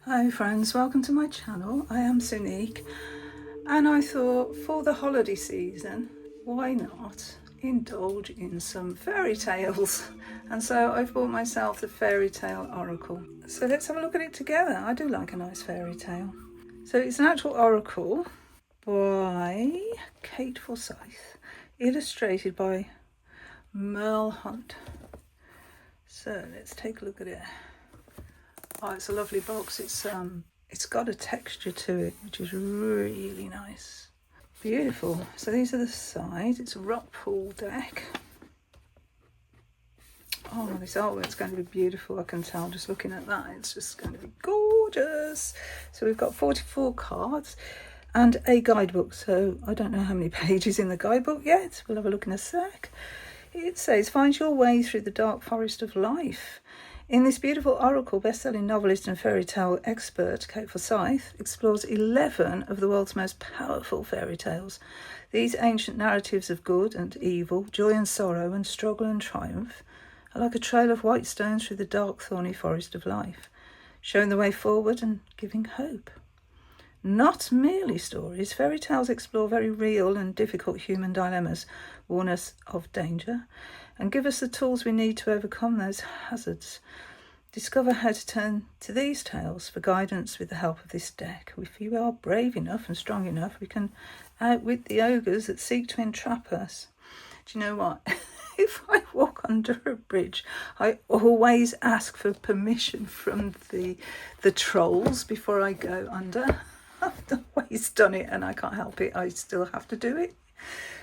Hi friends, welcome to my channel. I am Sunique, and I thought for the holiday season, why not indulge in some fairy tales? And so I've bought myself the Fairytale Oracle. So let's have a look at it together. I do like a nice fairy tale. So it's an actual oracle by Kate Forsyth, illustrated by Merle Hunt. So let's take a look at it. Oh, it's a lovely box. It's got a texture to it, which is really nice. Beautiful. So these are the sides. It's a rock pool deck. Oh, this artwork's going to be beautiful. I can tell just looking at that. It's just going to be gorgeous. So we've got 44 cards and a guidebook. So I don't know how many pages in the guidebook yet. We'll have a look in a sec. It says, find your way through the dark forest of life. In this beautiful oracle, best-selling novelist and fairy tale expert Kate Forsyth explores 11 of the world's most powerful fairy tales. These ancient narratives of good and evil, joy and sorrow, and struggle and triumph are like a trail of white stones through the dark, thorny forest of life, showing the way forward and giving hope. Not merely stories, fairy tales explore very real and difficult human dilemmas, warn us of danger, and give us the tools we need to overcome those hazards. Discover how to turn to these tales for guidance with the help of this deck. If you are brave enough and strong enough, we can outwit the ogres that seek to entrap us. Do you know what? If I walk under a bridge, I always ask for permission from the trolls before I go under. I've always done it and I can't help it. I still have to do it.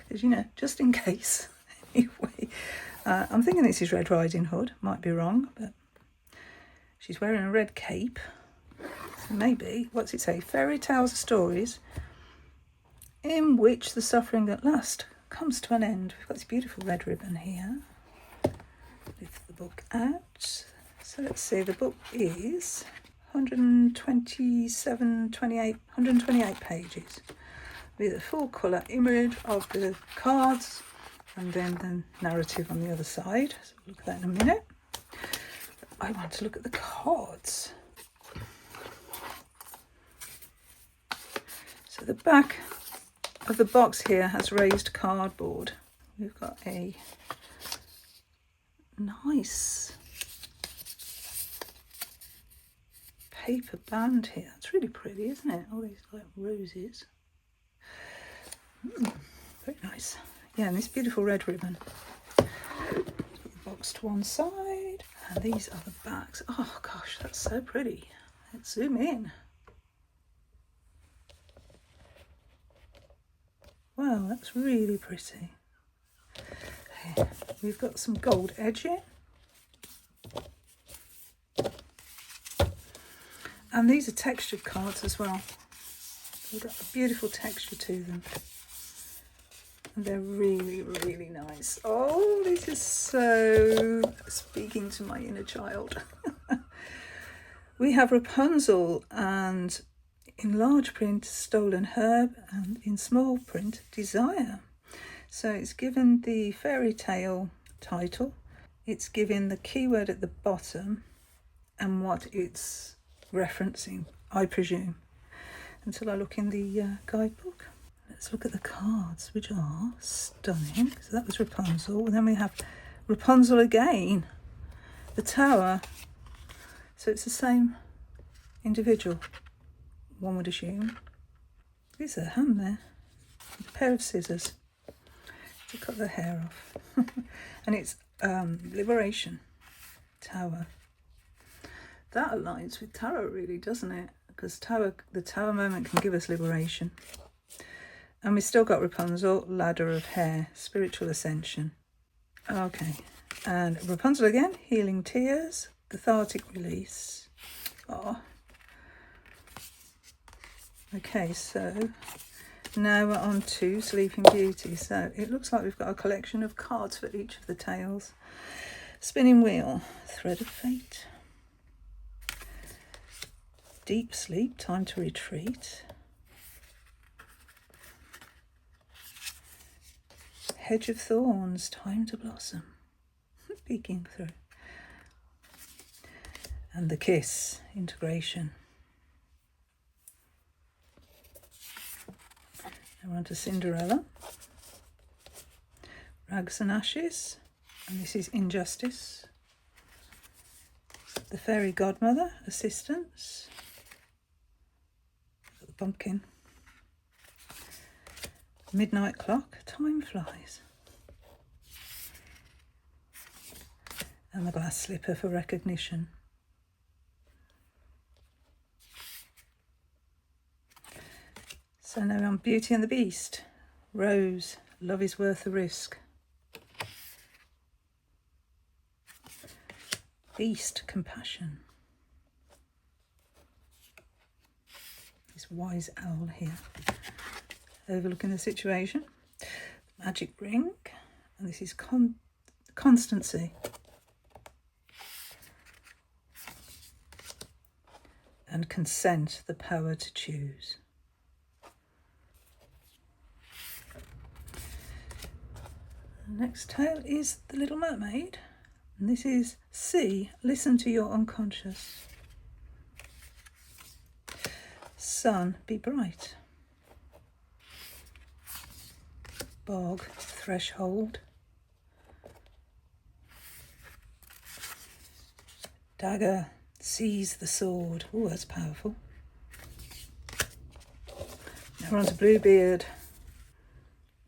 Because, you know, just in case. Anyway, I'm thinking this is Red Riding Hood. Might be wrong, but she's wearing a red cape. So maybe, what's it say? Fairy tales are stories in which the suffering at last comes to an end. We've got this beautiful red ribbon here. Lift the book out. So let's see, the book is 128 pages with a full colour image of the cards and then the narrative on the other side. So we'll look at that in a minute. I want to look at the cards. So the back of the box here has raised cardboard. We've got a nice paper band here. It's really pretty, isn't it? All these like roses. Very nice. Yeah, and this beautiful red ribbon. Put the box to one side, and these are the backs. Oh gosh, that's so pretty. Let's zoom in. Wow, that's really pretty. Okay, we've got some gold edging. And these are textured cards as well. They've got a beautiful texture to them. And they're really, really nice. Oh, this is so speaking to my inner child. We have Rapunzel, and in large print, Stolen Herb, and in small print, Desire. So it's given the fairy tale title. It's given the keyword at the bottom and what it's referencing, I presume, until I look in the guidebook. Let's look at the cards, which are stunning. So that was Rapunzel. And then we have Rapunzel again, the Tower. So it's the same individual, one would assume. There's a hand there with a pair of scissors to cut the hair off. And it's Liberation, Tower. That aligns with tarot really, doesn't it? Because the tower moment can give us liberation. And we've still got Rapunzel, Ladder of Hair, Spiritual Ascension. Okay, and Rapunzel again, Healing Tears, Cathartic Release. Oh. Okay, so now we're on to Sleeping Beauty. So it looks like we've got a collection of cards for each of the tales. Spinning Wheel, Thread of Fate. Deep Sleep, Time to Retreat. Hedge of Thorns, Time to Blossom. Peeking through. And the Kiss, Integration. Now we're on to Cinderella. Rags and Ashes, and this is Injustice. The Fairy Godmother, Assistance. The pumpkin. Midnight Clock, Time Flies. And the Glass Slipper for Recognition. So now we're on Beauty and the Beast. Rose, Love is Worth the Risk. Beast, Compassion. This wise owl here, overlooking the situation. Magic Ring, and this is Constancy. And Consent, the Power to Choose. The next tale is The Little Mermaid. And this is Sea, Listen to Your Unconscious. Sun, Be Bright. Bog, Threshold. Dagger, Seize the Sword. Oh, that's powerful. Now we're on to Bluebeard.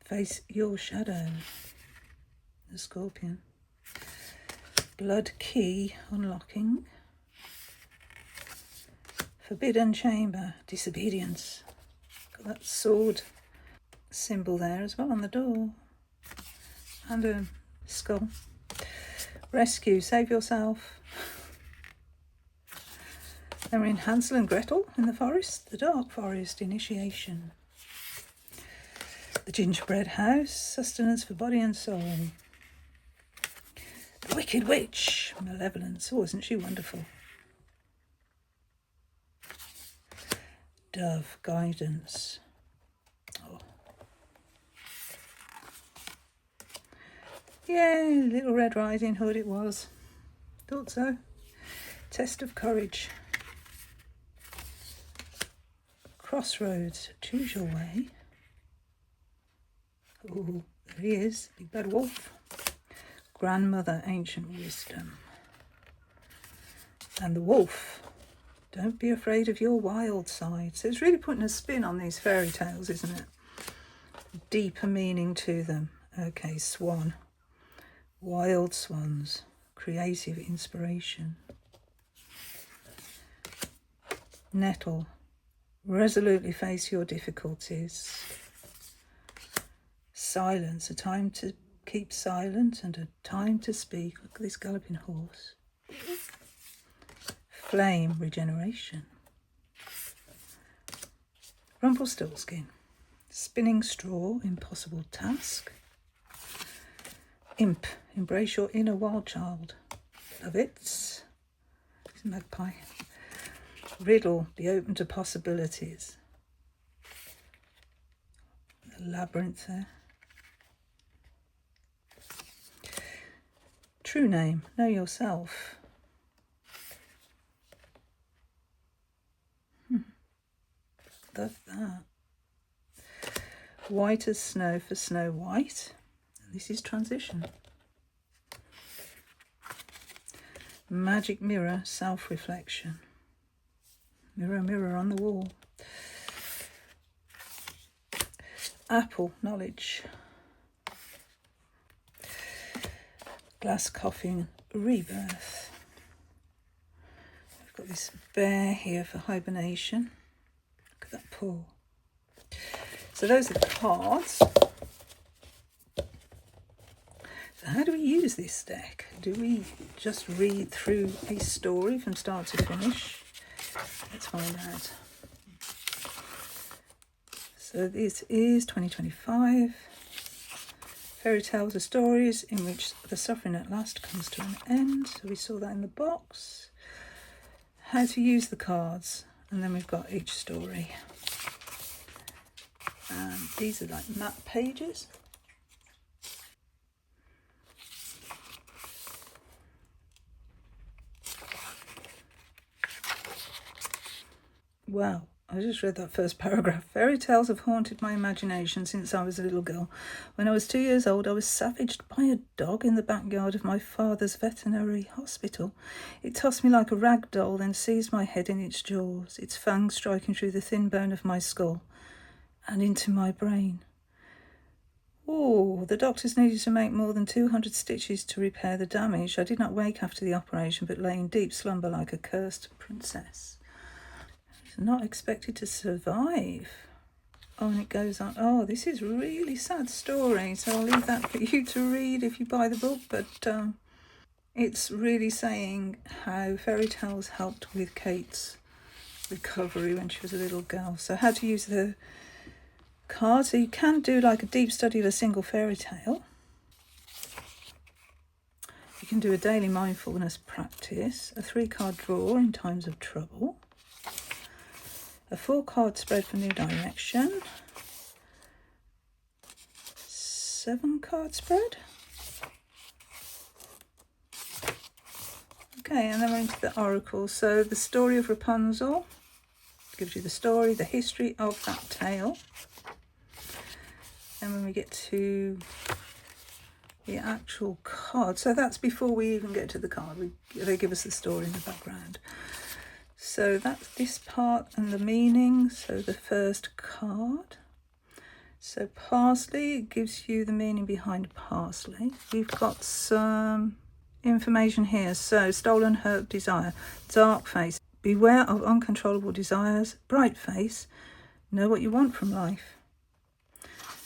Face Your Shadow. The Scorpion. Blood Key, Unlocking. Forbidden Chamber, Disobedience. Got that sword symbol there as well on the door. And a skull. Rescue, Save Yourself. Then we're in Hansel and Gretel in the forest. The Dark Forest, Initiation. The Gingerbread House, Sustenance for Body and Soul. The Wicked Witch, Malevolence. Oh, isn't she wonderful? Dove, Guidance. Oh. Yeah, Little Red Riding Hood it was. Thought so. Test of Courage. Crossroads, Choose Your Way. Oh, there he is, Big Bad Wolf. Grandmother, Ancient Wisdom. And the Wolf, Don't Be Afraid of Your Wild Side. So it's really putting a spin on these fairy tales, isn't it? Deeper meaning to them. Okay, Swan. Wild swans, creative inspiration. Nettle, resolutely face your difficulties. Silence, a time to keep silent and a time to speak. Look at this galloping horse. Flame, regeneration. Rumpelstiltskin, spinning straw, impossible task. Imp, embrace your inner wild child. Love it. It's a magpie. Riddle, be open to possibilities. The labyrinth there. True name, know yourself. Love that. White as Snow for Snow White. This is Transition. Magic Mirror, self-reflection. Mirror, mirror on the wall. Apple, knowledge. Glass Coffin, rebirth. We've got this bear here for hibernation. Look at that paw. So those are the cards. So how do we use this deck? Do we just read through a story from start to finish? Let's find out. So this is 2025. Fairy tales are stories in which the suffering at last comes to an end. So we saw that in the box. How to use the cards. And then we've got each story. And these are like map pages. Wow, I just read that first paragraph. Fairy tales have haunted my imagination since I was a little girl. When I was 2 years old, I was savaged by a dog in the backyard of my father's veterinary hospital. It tossed me like a rag doll, then seized my head in its jaws, its fangs striking through the thin bone of my skull and into my brain. Oh, the doctors needed to make more than 200 stitches to repair the damage. I did not wake after the operation, but lay in deep slumber like a cursed princess. Not expected to survive. Oh, and it goes on. Oh, this is a really sad story, so I'll leave that for you to read if you buy the book, but it's really saying how fairy tales helped with Kate's recovery when she was a little girl. So how to use the card. So you can do like a deep study of a single fairy tale. You can do a daily mindfulness practice, a 3-card draw in times of trouble, a 4-card spread for new direction, 7-card spread. Okay, and then we're into the oracle. So the story of Rapunzel gives you the story, the history of that tale. And when we get to the actual card, so that's before we even get to the card, they give us the story in the background. So that's this part and the meaning. So the first card. So parsley gives you the meaning behind parsley. We've got some information here. So stolen herb desire, dark face, beware of uncontrollable desires, bright face, know what you want from life.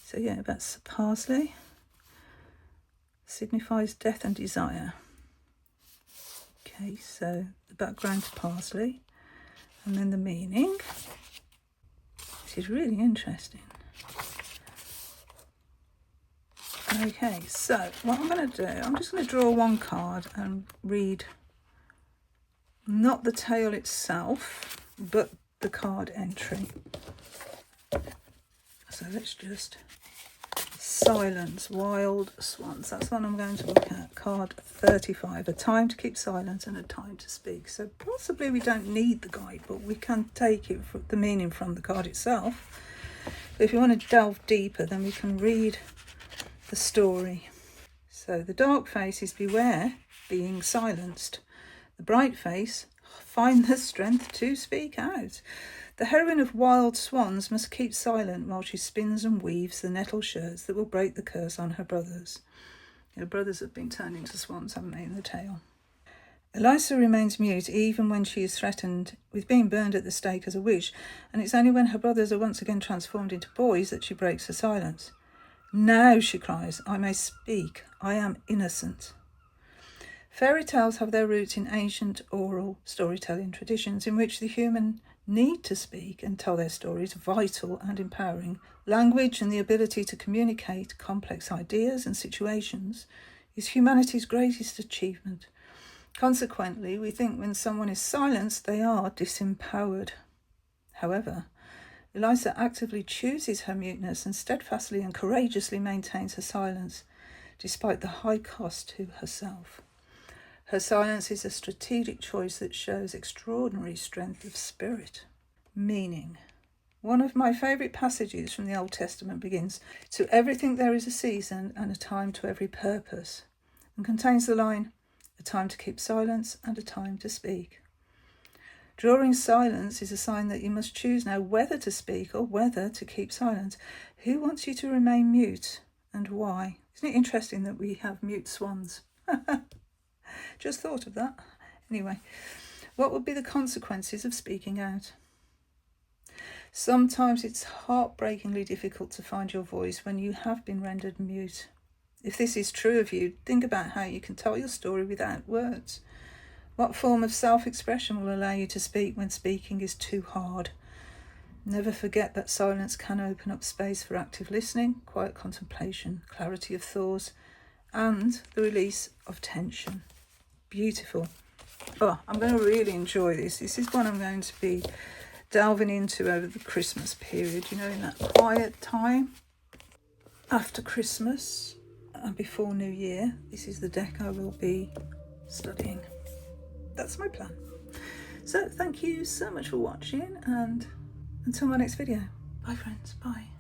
So yeah, that's parsley. Signifies death and desire. Okay, so the background to parsley and then the meaning. This is really interesting. Okay, so what I'm going to do, I'm just going to draw one card and read not the tale itself, but the card entry. So let's just silence, wild swans. That's what I'm going to look at. Card 35, a time to keep silent and a time to speak. So possibly we don't need the guidebook. We can take it for the meaning from the card itself. But if you want to delve deeper, then we can read the story. So the dark face is beware being silenced. The bright face, find the strength to speak out. The heroine of Wild Swans must keep silent while she spins and weaves the nettle shirts that will break the curse on her brothers. Her brothers have been turned into swans, haven't they, in the tale? Eliza remains mute even when she is threatened with being burned at the stake as a witch, and it's only when her brothers are once again transformed into boys that she breaks her silence. Now, she cries, I may speak. I am innocent. Fairy tales have their roots in ancient oral storytelling traditions in which the human need to speak and tell their stories vital and empowering. Language and the ability to communicate complex ideas and situations is humanity's greatest achievement. Consequently, we think when someone is silenced, they are disempowered. However, Eliza actively chooses her muteness and steadfastly and courageously maintains her silence, despite the high cost to herself. Her silence is a strategic choice that shows extraordinary strength of spirit. Meaning. One of my favourite passages from the Old Testament begins, to everything there is a season and a time to every purpose, and contains the line, a time to keep silence and a time to speak. Drawing silence is a sign that you must choose now whether to speak or whether to keep silent. Who wants you to remain mute and why? Isn't it interesting that we have mute swans? Just thought of that. Anyway, what would be the consequences of speaking out? Sometimes it's heartbreakingly difficult to find your voice when you have been rendered mute. If this is true of you, think about how you can tell your story without words. What form of self-expression will allow you to speak when speaking is too hard? Never forget that silence can open up space for active listening, quiet contemplation, clarity of thoughts, and the release of tension. Beautiful. Oh, I'm going to really enjoy this. This is what I'm going to be delving into over the Christmas period, you know, in that quiet time after Christmas and before New Year. This is the deck I will be studying. That's my plan. So thank you so much for watching, and until my next video. Bye friends, bye.